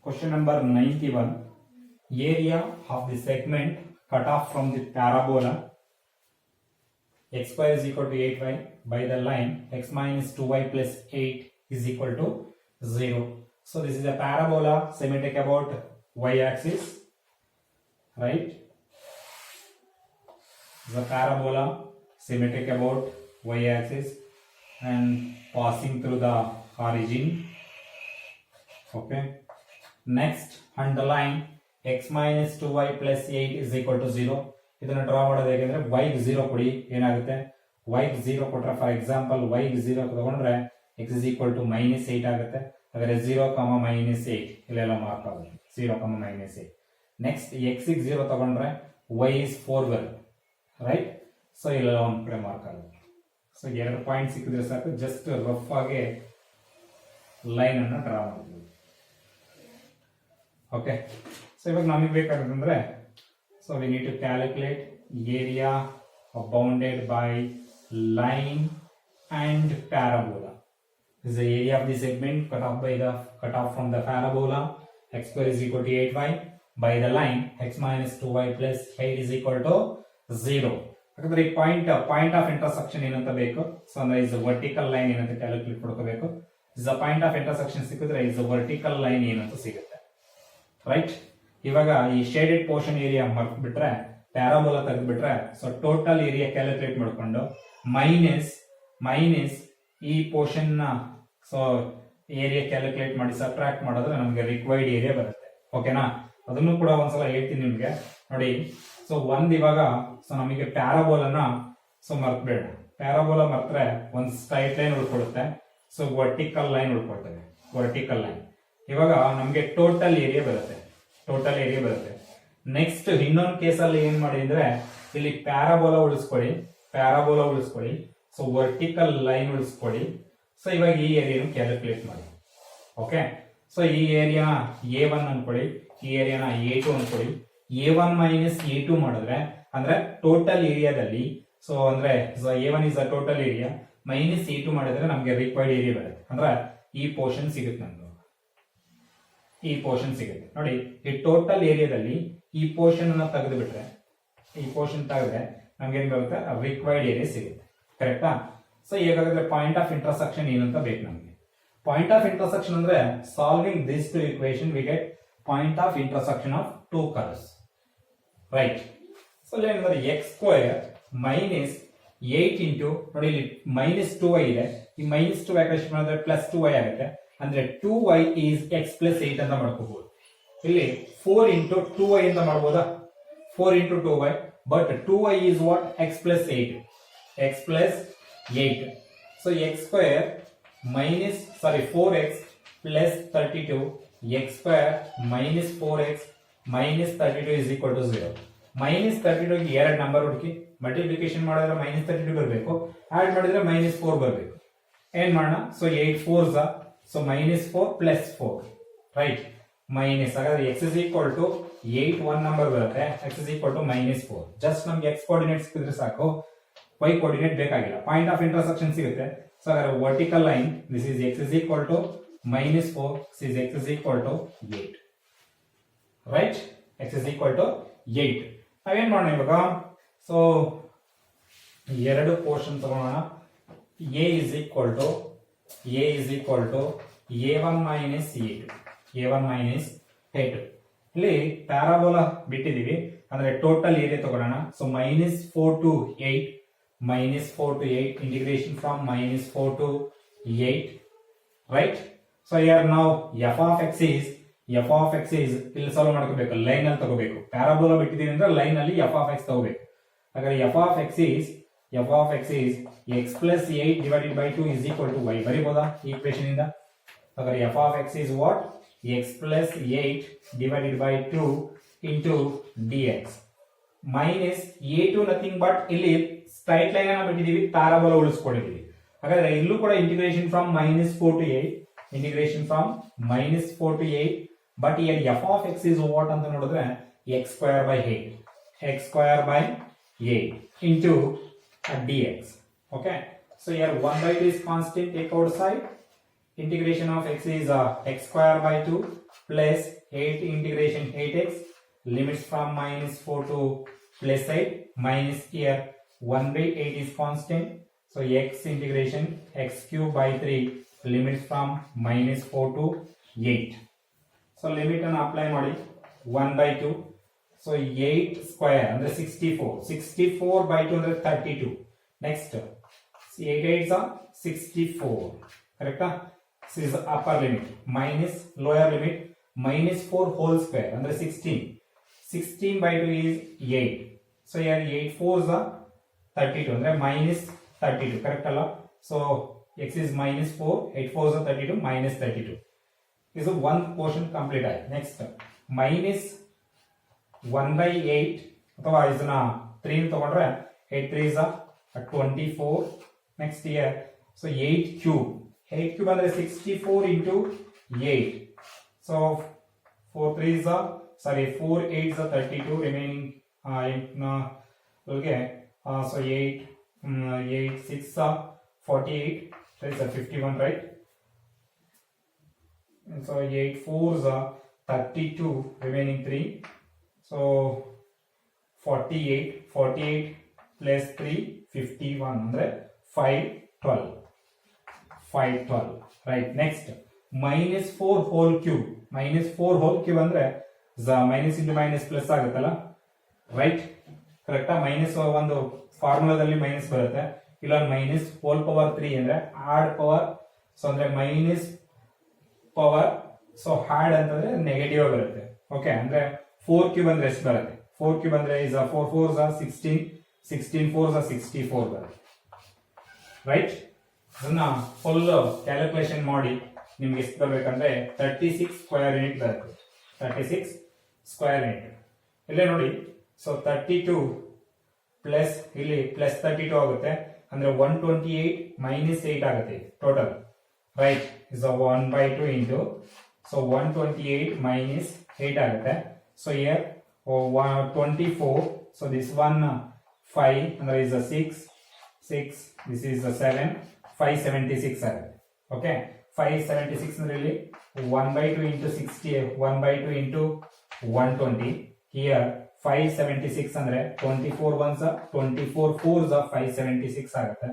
Question number 91. Area of the segment cut off from the parabola x square is equal to 8y by the line x minus 2y plus 8 is equal to 0. So this is a parabola symmetric about y axis, right? The parabola symmetric about y axis and passing through the origin. Okay. Next, underline x minus 2y plus 8 is equal to 0. ಇದನ್ನ draw ಮಾಡೋದು ಹೇಗೆಂದ್ರೆ y ಗೆ 0 ಕೊಡಿ, ಏನಾಗುತ್ತೆ y ಗೆ 0 ಕೊಟ್ರೆ for example y ಗೆ 0 ತಗೊಂಡ್ರೆ x is equal to minus 8 ಆಗುತ್ತೆ. ಹಾಗಾದ್ರೆ 0, minus 8 ಇಲ್ಲೆಲ್ಲ ಮಾರ್ಕ್ ಆಗುತ್ತೆ. 0, minus 8. ನೆಕ್ಸ್ಟ್ x ಗೆ 0 ತಗೊಂಡ್ರೆ y is 4 ಬರುತ್ತೆ, ರೈಟ್? ಸೊ ಇಲ್ಲೆಲ್ಲ ಒಂದು ಕಡೆ ಮಾರ್ಕ್ ಆಗುತ್ತೆ. ಸೊ ಎರಡು ಪಾಯಿಂಟ್ ಸಿಕ್ಕಿದ್ರೆ ಸಾಕು, ಜಸ್ಟ್ ರಫ್ ಆಗಿ ಲೈನ್ ಅನ್ನು ಡ್ರಾ ಮಾಡ್ತೀವಿ. ಓಕೆ, ಸೊ ಇವಾಗ ನಮಗೆ ಬೇಕಾದ್ರೆ so we need to calculate area bounded by line and parabola. This is the area of the segment cut off from the parabola. X square is equal to 8y by the line x minus 2y plus 8 is equal to 0. ಹಾಗಾದ್ರೆ ಈ point of intersection ಏನಂತ ಬೇಕು? So ಅಂದ್ರೆ is vertical line ಏನಂತ calculate ಮಾಡ್ಕೋಬೇಕು. Is point of intersection ಸಿಕ್ಕಿದ್ರೆ is vertical line ಏನಂತ ಸಿಗುತ್ತೆ, ರೈಟ್? ಇವಾಗ ಈ ಶೇಡೆಡ್ ಪೋರ್ಷನ್ ಏರಿಯಾ ಮರ್ಕ್ ಬಿಟ್ರೆ, ಪ್ಯಾರಾಬೋಲಾ ತೆಗೆದ್ಬಿಟ್ರೆ, ಸೊ ಟೋಟಲ್ ಏರಿಯಾ ಕ್ಯಾಲ್ಕುಲೇಟ್ ಮಾಡ್ಕೊಂಡು ಮೈನಸ್ ಈ ಪೋರ್ಷನ್ ನ ಸೊ ಏರಿಯಾ ಕ್ಯಾಲ್ಕುಲೇಟ್ ಮಾಡಿ ಸಬ್ಟ್ರಾಕ್ಟ್ ಮಾಡಿದ್ರೆ ನಮಗೆ ರಿಕ್ವೈರ್ಡ್ ಏರಿಯಾ ಬರುತ್ತೆ. ಓಕೆನಾ? ಅದನ್ನು ಕೂಡ ಒಂದ್ಸಲ ಹೇಳ್ತೀನಿ ನಿಮ್ಗೆ. ನೋಡಿ, ಸೊ ಇವಾಗ ಸೊ ನಮಗೆ ಪ್ಯಾರಾಬೋಲನ ಸೊ ಮರ್ಕ್ಬೇಡ. ಪ್ಯಾರಾಬೋಲಾ ಮರ್ತ್ರೆ ಒಂದು ಸ್ಟ್ರೈಟ್ ಲೈನ್ ಉಳ್ಕೊಳ್ಳುತ್ತೆ, ಸೊ ವರ್ಟಿಕಲ್ ಲೈನ್ ಉಳ್ಕೊಳ್ತೇವೆ, ವರ್ಟಿಕಲ್ ಲೈನ್. ಇವಾಗ ನಮಗೆ ಟೋಟಲ್ ಏರಿಯಾ ಬರುತ್ತೆ. ನೆಕ್ಸ್ಟ್ ಇನ್ನೊಂದು ಕೇಸಲ್ಲಿ ಏನ್ ಮಾಡಿ ಅಂದ್ರೆ ಇಲ್ಲಿ ಪ್ಯಾರಾಬೋಲಾ ಉಳಿಸ್ಕೊಳ್ಳಿ, ಸೊ ವರ್ಟಿಕಲ್ ಲೈನ್ ಉಳಿಸ್ಕೊಳ್ಳಿ. ಸೊ ಇವಾಗ ಈ ಏರಿಯಾನು ಕ್ಯಾಲ್ಕುಲೇಟ್ ಮಾಡಿ. ಓಕೆ, ಸೊ ಈ ಏರಿಯಾ A1 ಅನ್ಕೊಳ್ಳಿ, ಈ ಏರಿಯಾನ A2 ಅನ್ಕೊಳ್ಳಿ. A1 ಮೈನಸ್ A2 ಮಾಡಿದ್ರೆ ಅಂದ್ರೆ ಟೋಟಲ್ ಏರಿಯಾದಲ್ಲಿ, ಸೊ ಅಂದ್ರೆ A1 is a total area, minus A2 ಮಾಡಿದ್ರೆ ನಮ್ಗೆ ರಿಕ್ವೈರ್ಡ್ ಏರಿಯಾ ಬರುತ್ತೆ. ಅಂದ್ರೆ ಈ ಪೋರ್ಷನ್ ಸಿಗುತ್ತೆ ನಮ್ಗೆ, ಈ ಪೋರ್ಷನ್ ಸಿಗುತ್ತೆ. ನೋಡಿ, ಈ ಟೋಟಲ್ ಏರಿಯಾದಲ್ಲಿ ಈ ಪೋರ್ಷನ್ ಅನ್ನ ತೆಗೆದು ಬಿಟ್ರೆ, ಈ ಪೋರ್ಷನ್ ತೆಗೆದ್ರೆ ನಮ್ಗೆ ಏನ್ ಬರುತ್ತೆ? ರಿಕ್ವೈರ್ಡ್ ಏರಿಯಾ ಸಿಗುತ್ತೆ, ಕರೆಕ್ಟಾ? ಸೊ ಹೇಗಾದ್ರೆ ಪಾಯಿಂಟ್ ಆಫ್ ಇಂಟರ್ಸೆಕ್ಷನ್ ಏನಂತ ಬೇಕು ನಮ್ಗೆ. ಪಾಯಿಂಟ್ ಆಫ್ ಇಂಟರ್ಸೆಕ್ಷನ್ ಅಂದ್ರೆ solving this two equation we get point of intersection of two curves, right? So ಏನಂದ್ರೆ ಎಕ್ಸ್ ಸ್ಕ್ವೇರ್ ಮೈನಸ್ 8 ಇಂಟು, ನೋಡಿ ಇಲ್ಲಿ ಮೈನಸ್ 2y ಇದೆ, ಈ ಮೈನಸ್ 2 ಯಾಕೆ ಮಾಡಿದ್ರೆ ಪ್ಲಸ್ 2y ಆಗುತ್ತೆ. ಅಂದ್ರೆ 2y is x plus 8 ಅಂತ ಮಾಡ್ಕೋಬಹುದು. ಇಲ್ಲಿ 4 into 2y ಅಂತ ಮಾಡಬಹುದಾ? 4 into 2y, but 2y is what? x plus 8. x plus 8. So x square minus 4x plus 32, x square minus 4x minus 32 is equal to 0. minus 32 ಗೆ ಎರಡು number ಹುಡುಕಿ, multiplication ಮಾಡಿದ್ರೆ minus 32 ಬರಬೇಕು, ಆಡ್ ಮಾಡಿದ್ರೆ minus 4 ಬರಬೇಕು. ಏನ್ ಮಾಡೋಣ? So 8 4s, so minus 4 plus 4, right? minus, ಹಾಗಾದ್ರೆ x is equal to 8 1 number ಬರುತ್ತೆ, x is equal to minus 4. Just ನಮ್ಗೆ x ಕೋಆರ್ಡಿನೇಟ್ ಸಿಕ್ಕಿದ್ರೆ ಸಾಕು, y ಕೋಆರ್ಡಿನೇಟ್ ಬೇಕಾಗಿಲ್ಲ. ಪಾಯಿಂಟ್ ಆಫ್ ಇಂಟರ್ಸೆಕ್ಷನ್ ಸಿಗುತ್ತೆ. ಸೊ ಹಾಗಾದ್ರೆ vertical line, this is x is equal to minus 4, this is x is equal to 8, right? x is equal to 8. ನಾವೇನ್ ಮಾಡೋಣ ಇವಾಗ? So ಎರಡು ಪೋರ್ಷನ್ ತಗೊಳ್ಳೋಣ. a is equal to A1 minus A2, A1 minus A2. ಇಲ್ಲಿ parabola ಬಿಟ್ಟಿದೀವಿ, ಅಂದ್ರೆ total area ತಗೊಳ್ಳೋಣ. So minus 4 to 8, integration from minus 4 to 8, right? So here now f of x is ಇಲ್ಲಿ solve ಮಾಡ್ಕೋಬೇಕು, line ಅಲ್ಲಿ ತಗೋಬೇಕು. Parabola ಬಿಟ್ಟಿದೀವಿ ಅಂದ್ರೆ line ಅಲ್ಲಿ f of x ತಗೋಬೇಕು. ಹಾಗಾದ್ರೆ f of x is x plus 8 divided by 2 is equal to y. ಬರೀಬಹುದಾ ಈ equation ಇಂದ? ಹಾಗಾದ್ರೆ f of x is what? x plus 8 divided by 2 into dx minus a2 nothing but ಇಲ್ಲಿ straight line ಅನ್ನು ಬಿಟ್ಟಿದೀವಿ, parabola ಉಳಿಸ್ಕೊಂಡಿದೀವಿ. ಹಾಗಾದ್ರೆ ಇಲ್ಲೂ ಕೂಡ integration from -4 to 8, but here f of x is what ಅಂತ ನೋಡಿದ್ರೆ x square by 8 into dx. Okay, so here 1 by 2 is constant, take outside. Integration of x is x square by 2 plus 8 integration 8x limits from minus 4 to plus 8 minus here 1 by 8 is constant. So x integration x cube by 3 limits from minus 4 to 8. So limit and apply ಮಾಡಿ 1 by 2. So 8 square ಅಂದ್ರೆ 64. 64 by 2 ಅಂದ್ರೆ 32. Next 8 8s are 64. Correct? This is upper limit minus lower limit minus 4 whole square ಅಂದ್ರೆ 16. 16 by 2 is 8. So here 8 4s are 32 ಅಂದ್ರೆ minus 32. Correct ಅಲ್ಲ? So x is minus 4. 8 4s are 32 minus 32. This is one portion complete ಆಯ್ತು. Next minus 1 by 8 ಅಥವಾ ಇದನ್ನ 3 ತಗೊಂಡ್ರೆ 8 3s are 24. Next here so 8 cube ಅಂದ್ರೆ 64 into 8. So 4 3s are 4 8s are 32 remaining okay so 8 6 are 48 that is 51 right. And so 8 4s are 32 remaining 3 so 48 plus 3 51 ಅಂದ್ರೆ 512 right. Next minus 4 whole cube ಅಂದ್ರೆ minus into minus plus ಆಗುತ್ತಲ್ಲ right. Correct minus ಒಂದು ಫಾರ್ಮುಲಾದಲ್ಲಿ minus ಬರುತ್ತೆ ಇಲ್ಲ minus whole power 3 ಅಂದ್ರೆ add power so ಅಂದ್ರೆ minus power so ಹಾಡ್ ಅಂತಂದ್ರೆ ನೆಗೆಟಿವ್ ಬರುತ್ತೆ ಓಕೆ ಅಂದ್ರೆ 4 ಕ್ಯೂಬ್ ಅಂದ್ರೆ ಎಷ್ಟು ಬರುತ್ತೆ 4 ಕ್ಯೂಬ್ ಅಂದ್ರೆ is 4 4s are 16 16 4s are 64 ಬರುತ್ತೆ ರೈಟ್ ಅದನ್ನ ಫುಲ್ ಕ್ಯಾಲ್ಕುಲೇಷನ್ ಮಾಡಿ ನಿಮ್ಗೆ ಎಷ್ಟು ಬರಬೇಕಂದ್ರೆ 36 ಸ್ಕ್ವೇರ್ ಯೂನಿಟ್ ಬರುತ್ತೆ 36 ಸ್ಕ್ವೇರ್ ಯೂನಿಟ್ ಇಲ್ಲೇ ನೋಡಿ ಸೊ 32 ಪ್ಲಸ್ ಇಲ್ಲಿ ಪ್ಲಸ್ 32 ಆಗುತ್ತೆ ಅಂದ್ರೆ 128 ಮೈನಸ್ 8 ಆಗುತ್ತೆ total right is 1/2 into so 128 minus 8 ಆಗುತ್ತೆ so here 24 so this one 5 ಅಂದ್ರೆ ಇಸ್ 6 ದಿಸ್ ಇಸ್ 7 576 ಆಗುತ್ತೆ ಓಕೆ 576 ಅಂದ್ರೆ ಇಲ್ಲಿ 1/2 into 60 1/2 into 120 here 576 ಅಂದ್ರೆ 24 ones 24 4s 576 ಆಗುತ್ತೆ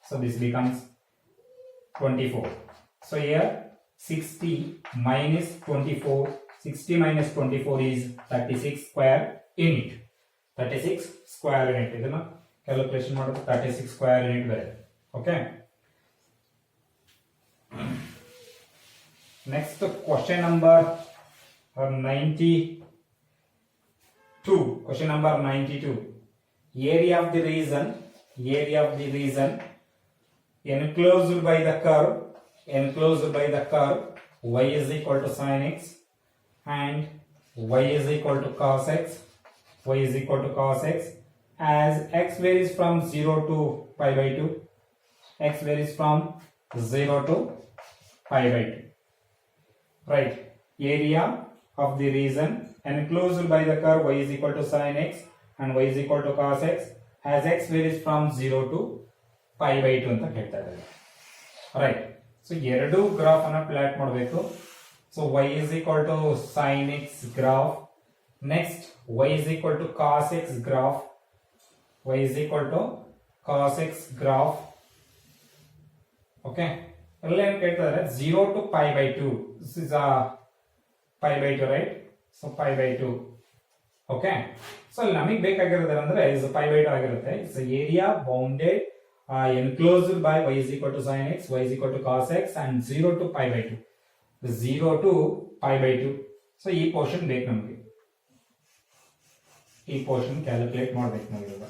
so this becomes 24 so here 60 minus 24 60 minus 24 is 36 square unit 36 square unit ಇದನ್ನ calculation ಮಾಡೋದು 36 square unit ಬರುತ್ತೆ okay next question number 92 question number 92 area of the region enclosed by the curve y is equal to sin x and y is equal to cos x as x varies from 0 to pi by 2 x varies from 0 to pi by 2 right area of the region enclosed by the curve y is equal to sin x and y is equal to cos x as x varies from 0 to pi by 2 ಅಂತ ಹೇಳ್ತಾ ಇದ್ದಾರೆ right so ಎರಡು graph ಅನ್ನ plot ಮಾಡಬೇಕು so y is equal to sin x graph next y is equal to cos x graph y is equal to cos x graph okay ಎಲ್ಲ ಏನು ಕೇಳ್ತಾ ಇದ್ದಾರೆ 0 to pi by 2 this is pi by 2 right so pi by 2 okay so ನಮಗೆ ಬೇಕಾಗಿರೋದು ಅಂದ್ರೆ is pi by 2 ಆಗಿರುತ್ತೆ it's area bounded enclosed by y is equal to sin x y is equal to cos x and 0 to pi by 2 0 to pi by 2 so ಈ portion ಬೇಕು ನಮಗೆ ಈ portion calculate ಮಾಡಬೇಕು ನಾವು ಇವಾಗ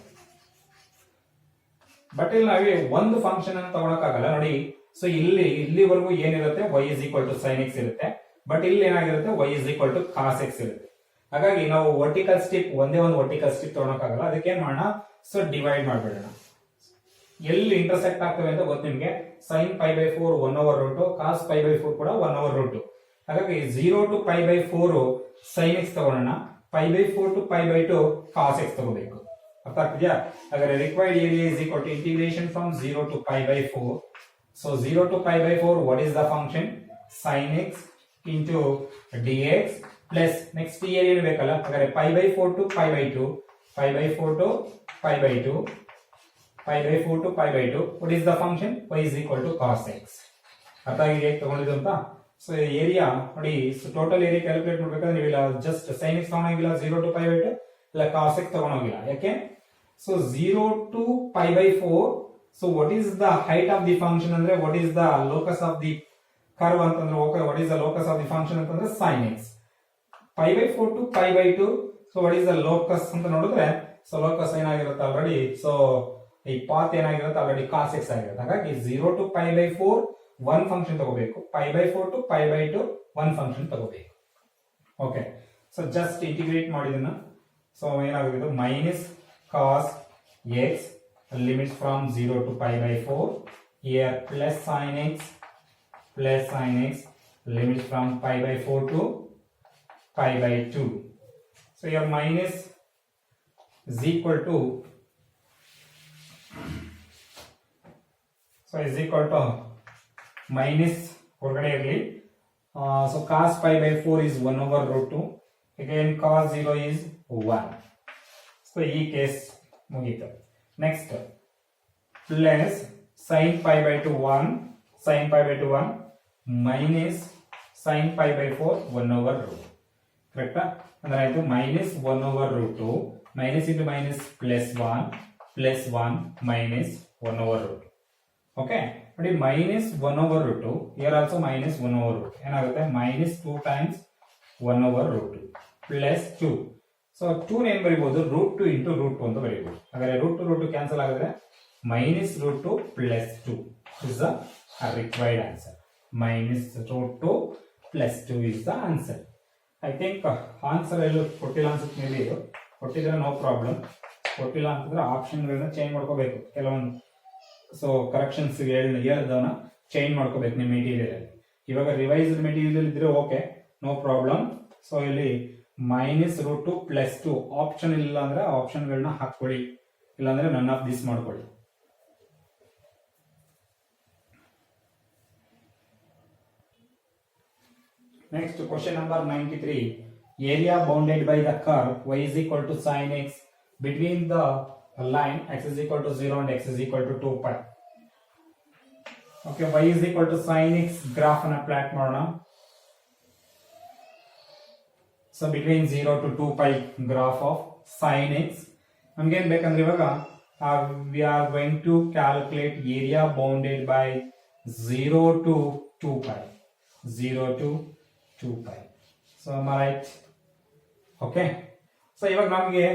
but ಇಲ್ಲಿ ನಾವೇ ಒಂದು ಫಂಕ್ಷನ್ ಅನ್ನು ತಗೊಳಕ್ಕಾಗಲ್ಲ ನೋಡಿ ಸೊ ಇಲ್ಲಿವರೆಗೂ ಏನಿರುತ್ತೆ y is equal to sin x ಇರುತ್ತೆ ಬಟ್ ಇಲ್ಲಿ ಏನಾಗಿರುತ್ತೆ y is equal to cos x ಇರುತ್ತೆ ಹಾಗಾಗಿ ನಾವು ವರ್ಟಿಕಲ್ ಸ್ಟಿಪ್ ಒಂದೇ ಒಂದು ವರ್ಟಿಕಲ್ ಸ್ಟಿಪ್ ತಗೊಳಕ್ಕಾಗಲ್ಲ ಅದಕ್ಕೆ ಏನ್ ಮಾಡೋಣ ಸೊ ಡಿವೈಡ್ ಮಾಡ್ಬಿಡೋಣ ಎಲ್ಲಿ ಇಂಟರ್ಸೆಕ್ಟ್ ಆಗ್ತವೆ ಅಂತ ಗೊತ್ತು ನಿಮ್ಗೆ sin pi by 4 1/√2 cos pi by 4 ಕೂಡ 1/√2 ಹಾಗಾಗಿ 0 to pi by 4 sin x ತಗೊಳ್ಳೋಣ pi by 4 to pi by 2 cos x ತಗೋಬೇಕು ಅರ್ಥ ಆಗ್ತಿದ್ಯಾ ಹಾಗಾದ್ರೆ required area is equal to integration from 0 to pi by 4 so 0 to pi by 4 what is the function sin x into d x plus next area ಏನು ಬೇಕಲ್ಲ, ಹಾಗಾದ್ರೆ pi by 4 to pi by 2, pi by 4 to pi by 2, pi by 4 to pi by 2. What is the function? y is equal to cos x. ಅರ್ಥ ಆಗಿದೆ ಹೇಗೆ ತಗೊಂಡಿದ್ದು ಅಂತ. So area ನೋಡಿ, total area calculate ಮಾಡ್ಬೇಕಾದ್ರೆ ನೀವು ಇಲ್ಲ ಜಸ್ಟ್ sin x ತಗೊಂಡೋಗಿಲ್ಲ 0 ಟು ಪೈ ಬೈ 2, ಇಲ್ಲ cos x ತಗೊಂಡೋಗಿಲ್ಲ. ಯಾಕೆ? So 0 to pi by 4. So what is the height of the function ಅಂದ್ರೆ what is the locus of the curve ಅಂತಂದ್ರೆ, okay, what is the locus of the function ಅಂತಂದ್ರೆ sin x. Pi by 4 to pi by 2. So what is the locus ಅಂತ ನೋಡಿದ್ರೆ, so locus ಏನಾಗಿರುತ್ತೆ already, so ಈ path ಏನಾಗಿರುತ್ತೆ already cos x ಆಗಿರುತ್ತೆ. ಹಾಗಾಗಿ 0 to pi by 4 1 function ತಗೋಬೇಕು, pi by 4 to pi by 2 1 function ತಗೋಬೇಕು. ಓಕೆ, ಸೊ ಜಸ್ಟ್ ಇಂಟಿಗ್ರೇಟ್ ಮಾಡಿದನ್ನ, ಸೊ ಏನಾಗುತ್ತೆ minus cos x limits from 0 to pi by 4, here plus sin x limits from pi by 4 to pi by 2. So your minus is equal to, so is equal to minus ಹೊರಗಡೆ ಇರಲಿ. So cos pi by 4 is 1 over root 2. Again cos 0 is 1. So ಈ case ಮುಗೀತು. Next plus sin pi by 2 1, sin pi by 2 1 minus sin pi by 4 1 over root. ಕರೆಕ್ಟಾ? ಅಂದ್ರೆ ಆಯ್ತು minus 1 over root 2, minus into minus plus 1, plus 1 minus 1 over root. Okay ನೋಡಿ, minus 1 over root 2, here also minus 1 over root. ಏನಾಗುತ್ತೆ minus 2 times 1 over root 2 plus 2. So 2 ಏನ್ ಬರೀಬಹುದು, root 2 into root 2 ಅಂತ ಬರೀಬಹುದು. ಹಾಗಾದ್ರೆ root 2 cancel ಆಗಿದ್ರೆ minus root 2 plus 2 is the required answer. Minus root 2 plus 2 is the answer. I think answer ಎಲ್ಲೂ ಕೊಟ್ಟಿಲ್ಲ ಅನ್ಸುತ್ತೆ. ಮೇಲೆ ಇದು ಕೊಟ್ಟಿದ್ರೆ ನೋ ಪ್ರಾಬ್ಲಮ್, ಕೊಟ್ಟಿಲ್ಲ ಅಂತಂದ್ರೆ ಆಪ್ಷನ್ಗಳನ್ನ ಚೇಂಜ್ ಮಾಡ್ಕೋಬೇಕು ಕೆಲವೊಂದು. ಸೊ ಕರೆಕ್ಷನ್ಸ್ ಹೇಳ್ದವನ್ನ ಚೇಂಜ್ ಮಾಡ್ಕೋಬೇಕು ನಿಮ್ಮ ಮೆಟೀರಿಯಲ್ ಅಲ್ಲಿ. ಇವಾಗ ರಿವೈಸ್ಡ್ ಮೆಟೀರಿಯಲ್ ಇದ್ರೆ ಓಕೆ, ನೋ ಪ್ರಾಬ್ಲಮ್. ಸೊ ಇಲ್ಲಿ ಮೈನಸ್ ರೂಟ್ 2 ಪ್ಲಸ್ 2 ಆಪ್ಷನ್ ಇಲ್ಲ ಅಂದ್ರೆ ಆಪ್ಷನ್ಗಳನ್ನ ಹಾಕೊಳ್ಳಿ, ಇಲ್ಲಾಂದ್ರೆ ನನ್ ಆಫ್ ದಿಸ್ ಮಾಡ್ಕೊಳ್ಳಿ. Next question number 93. Area bounded by the curve y is equal to sin x between the line x is equal to 0 and x is equal to 2 pi. Okay, y is equal to sin x graph ಅನ್ನ plot ಮಾಡೋಣ. So between 0 to 2 pi graph of sin x. ನಮ್ಗೆ ಏನ್ ಬೇಕಂದ್ರೆ ಇವಾಗ we are going to calculate area bounded by 0 to 2 pi. 0 to 2 pi. So am I right? Okay. So ಇವಾಗ ನಮಗೆ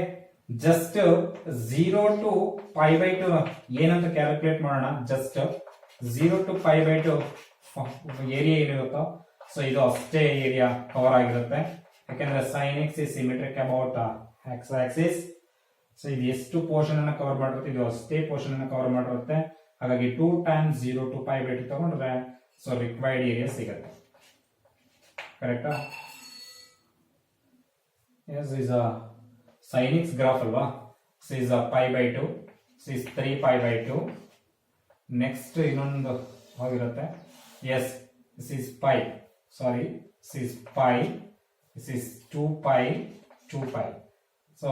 just 0 to pi by 2 ಏನಂತ calculate ಮಾಡೋಣ. Just 0 to pi by 2 area ಏನಿರುತ್ತೋ so ಇದು ಅಷ್ಟೇ ಏರಿಯಾ ಕವರ್ ಆಗಿರುತ್ತೆ. ಯಾಕಂದ್ರೆ sin x is symmetric about x axis. So ಇದು ಎಷ್ಟು ಪೋರ್ಷನ್ ಅನ್ನ ಕವರ್ ಮಾಡಿರುತ್ತೆ, ಇದು ಅಷ್ಟೇ ಪೋರ್ಷನ್ ಅನ್ನ ಕವರ್ ಮಾಡಿರುತ್ತೆ. ಹಾಗಾಗಿ 2 times 0 to pi by 2 ತಗೊಂಡ್ರೆ ಸೊ ರಿಕ್ವೈರ್ಡ್ ಏರಿಯಾ ಸಿಗುತ್ತೆ. ಕರೆಕ್ಟಾ? Yes, is sin x graph ಅಲ್ವಾ. So is pi by 2, so is 3 pi by 2. Next ಇನ್ನೊಂದು ಹೋಗಿರುತ್ತೆ. Yes, this is pi, sorry, this is pi, this is 2 pi, 2 pi. So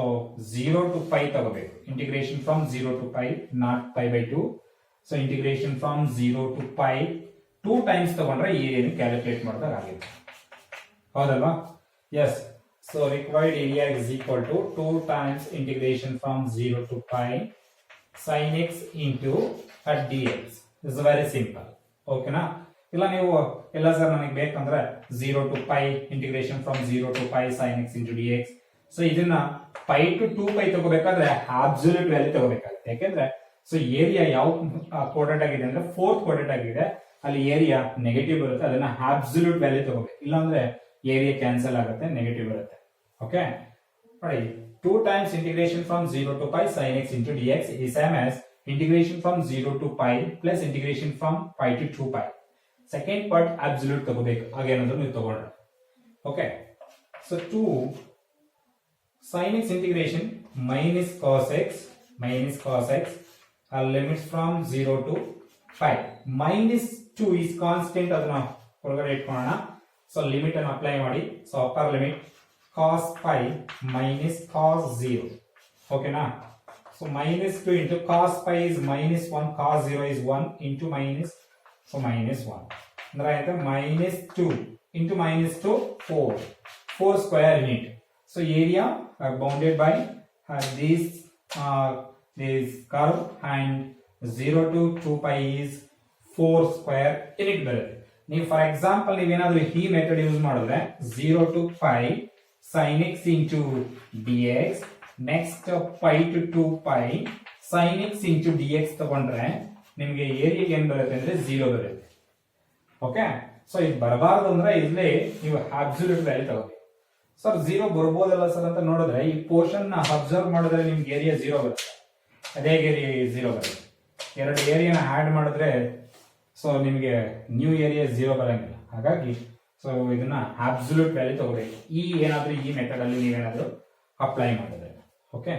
0 to pi ತಗೋಬೇಕು. Integration from 0 to pi, not pi by 2. So integration from 0 to pi 2 times ತಗೊಂಡ್ರೆ area calculate ಮಾಡಿದಾಗ ಆಗುತ್ತೆ. ಹೌದಲ್ವಾ? Yes. So required area is equal to 2 times integration from 0 to pi sin x into dx. Is very simple. ಓಕೆನಾ? ಇಲ್ಲ ನೀವು ಎಲ್ಲ sir ನನಗೆ ಬೇಕಂದ್ರೆ 0 to pi integration from 0 to pi sin x into dx. So ಇದನ್ನ pi to 2 pi ತಗೋಬೇಕಾದ್ರೆ absolute value ತಗೋಬೇಕಾಗುತ್ತೆ. ಯಾಕೆಂದ್ರೆ so area ಯಾವ ಕೋಆರ್ಡಿನೇಟ್ ಆಗಿದೆ ಅಂದ್ರೆ 4th ಕೋಆರ್ಡಿನೇಟ್ ಆಗಿದೆ, ಅಲ್ಲಿ ಏರಿಯಾ ನೆಗೆಟಿವ್ ಬರುತ್ತೆ. ಅದನ್ನ ಅಬ್ಸಲ್ಯೂಟ್ ವ್ಯಾಲ್ಯೂ ತಗೋಬೇಕು, ಇಲ್ಲಾಂದ್ರೆ ಏರಿಯಾ ಕ್ಯಾನ್ಸಲ್ ಆಗುತ್ತೆ, ನೆಗೆಟಿವ್ ಬರುತ್ತೆ. ಓಕೆ ನೋಡಿ, 2 times integration from 0 to pi sin x into dx is same as integration from 0 to pi plus integration from pi to 2 pi. Second part absolute ತಗೋಬೇಕು, ಹಾಗೇನಾದ್ರೂ ನೀವು ತಗೊಂಡ್ರೆ. Okay, so 2 sin x integration minus cos x limits from 0 to pi. minus 2 is constant, ಅದನ್ನ ಹೊರಗಡೆ ಇಟ್ಕೊಳ್ಳೋಣ. So limit ಅನ್ನು apply ಮಾಡಿ. So upper limit cos pi minus cos 0. ಓಕೆನಾ? So minus 2 into cos pi is minus 1, cos 0 is 1 into minus, so minus 1. ಅಂದ್ರೆ ಆಯ್ತಾ minus 2 into minus 2 4 square unit. So area bounded by this curve and 0 to 2 pi is 4 square unit ಬರುತ್ತೆ. ನೀವು for example ನೀವೇನಾದ್ರೂ ಈ method use ಮಾಡಿದ್ರೆ 0 to pi sin x into dx, next pi to 2 pi sin x into dx ತಗೊಂಡ್ರೆ ನಿಮಗೆ area ಏನ್ ಬರುತ್ತೆ ಅಂದ್ರೆ 0 ಬರುತ್ತೆ. ಓಕೆ, ಸೊ ಇದು ಬರಬಾರದು ಅಂದ್ರೆ ಇಲ್ಲಿ ನೀವು ಅಬ್ಸಲ್ಯೂಟ್ ವ್ಯಾಲ್ಯೂ ತಗೋಬೇಕು. ಸರ್ 0 ಬರ್ಬೋದಲ್ಲ ಸರ್ ಅಂತ ನೋಡಿದ್ರೆ ಈ ಪೋರ್ಷನ್ ನ ಅಬ್ಸರ್ವ್ ಮಾಡಿದ್ರೆ ನಿಮ್ಗೆ ಏರಿಯಾ 0 ಬರುತ್ತೆ. ಅದೇ ಏರಿಯಾ 0 ಬರುತ್ತೆ. ಎರಡು ಏರಿಯಾನ ಆಡ್ ಮಾಡಿದ್ರೆ ಸೊ ನಿಮಗೆ ನ್ಯೂ ಏರಿಯಾ 0 ಬರಂಗಿಲ್ಲ. ಹಾಗಾಗಿ ಸೊ ಇದನ್ನ ಅಬ್ಸಲ್ಯೂಟ್ ವ್ಯಾಲ್ಯೂ ತಗೋಬೇಕು. ಈ ಏನಾದ್ರೂ ಈ ಮೆಥಡ್ ಅಲ್ಲಿ ನೀವೇನಾದ್ರೂ ಅಪ್ಲೈ ಮಾಡಿದ್ರೆ. ಓಕೆ.